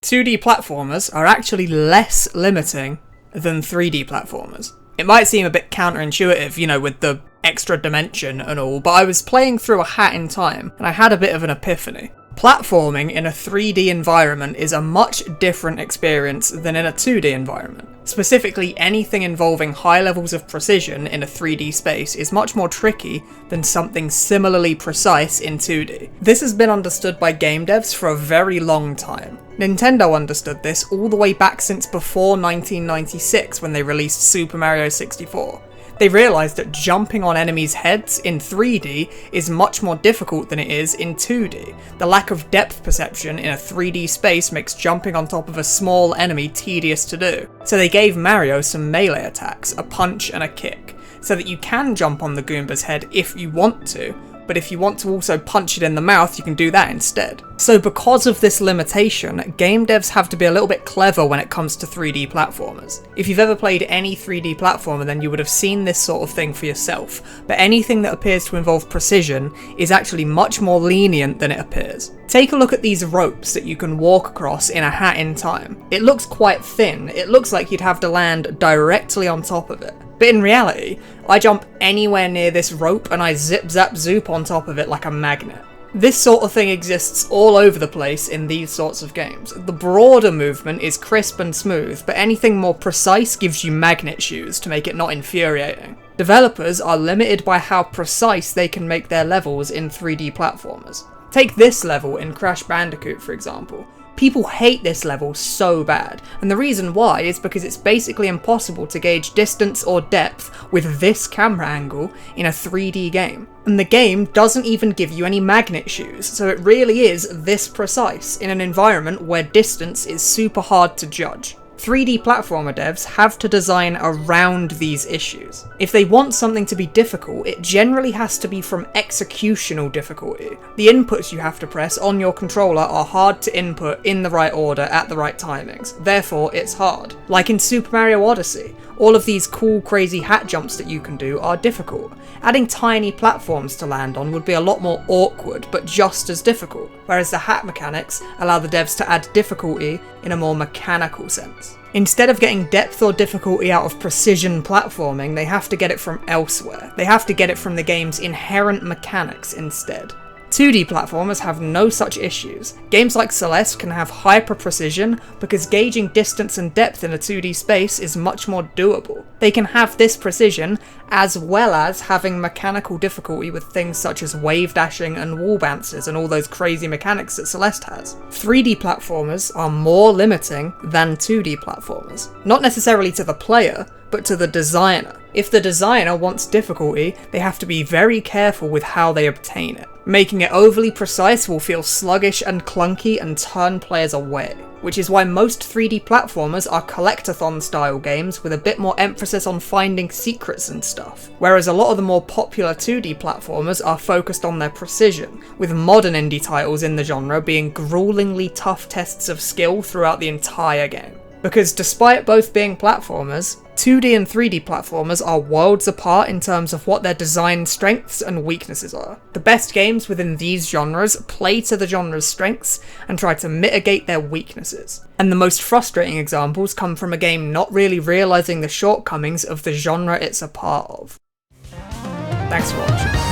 2D platformers are actually less limiting than 3D platformers. It might seem a bit counterintuitive, you know, with the extra dimension and all, but I was playing through A Hat in Time, and I had a bit of an epiphany. Platforming in a 3D environment is a much different experience than in a 2D environment. Specifically, anything involving high levels of precision in a 3D space is much more tricky than something similarly precise in 2D. This has been understood by game devs for a very long time. Nintendo understood this all the way back since before 1996 when they released Super Mario 64. They realised that jumping on enemies' heads in 3D is much more difficult than it is in 2D. The lack of depth perception in a 3D space makes jumping on top of a small enemy tedious to do. So they gave Mario some melee attacks, a punch and a kick, so that you can jump on the Goomba's head if you want to, but if you want to also punch it in the mouth, you can do that instead. So because of this limitation, game devs have to be a little bit clever when it comes to 3D platformers. If you've ever played any 3D platformer, then you would have seen this sort of thing for yourself, but anything that appears to involve precision is actually much more lenient than it appears. Take a look at these ropes that you can walk across in A Hat in Time. It looks quite thin, it looks like you'd have to land directly on top of it. But in reality, I jump anywhere near this rope and I zip zap zoop on top of it like a magnet. This sort of thing exists all over the place in these sorts of games. The broader movement is crisp and smooth, but anything more precise gives you magnet shoes to make it not infuriating. Developers are limited by how precise they can make their levels in 3D platformers. Take this level in Crash Bandicoot, for example. People hate this level so bad, and the reason why is because it's basically impossible to gauge distance or depth with this camera angle in a 3D game. And the game doesn't even give you any magnet shoes, so it really is this precise in an environment where distance is super hard to judge. 3D platformer devs have to design around these issues. If they want something to be difficult, it generally has to be from executional difficulty. The inputs you have to press on your controller are hard to input in the right order at the right timings, therefore it's hard. Like in Super Mario Odyssey, all of these cool crazy hat jumps that you can do are difficult. Adding tiny platforms to land on would be a lot more awkward, but just as difficult, whereas the hat mechanics allow the devs to add difficulty in a more mechanical sense. Instead of getting depth or difficulty out of precision platforming, they have to get it from elsewhere. They have to get it from the game's inherent mechanics instead. 2D platformers have no such issues. Games like Celeste can have hyper precision because gauging distance and depth in a 2D space is much more doable. They can have this precision as well as having mechanical difficulty with things such as wave dashing and wall bounces and all those crazy mechanics that Celeste has. 3D platformers are more limiting than 2D platformers. Not necessarily to the player, but to the designer. If the designer wants difficulty, they have to be very careful with how they obtain it. Making it overly precise will feel sluggish and clunky and turn players away, which is why most 3D platformers are collectathon style games with a bit more emphasis on finding secrets and stuff, whereas a lot of the more popular 2D platformers are focused on their precision, with modern indie titles in the genre being gruelingly tough tests of skill throughout the entire game. Because despite both being platformers, 2D and 3D platformers are worlds apart in terms of what their design strengths and weaknesses are. The best games within these genres play to the genre's strengths and try to mitigate their weaknesses. And the most frustrating examples come from a game not really realising the shortcomings of the genre it's a part of. Thanks for watching.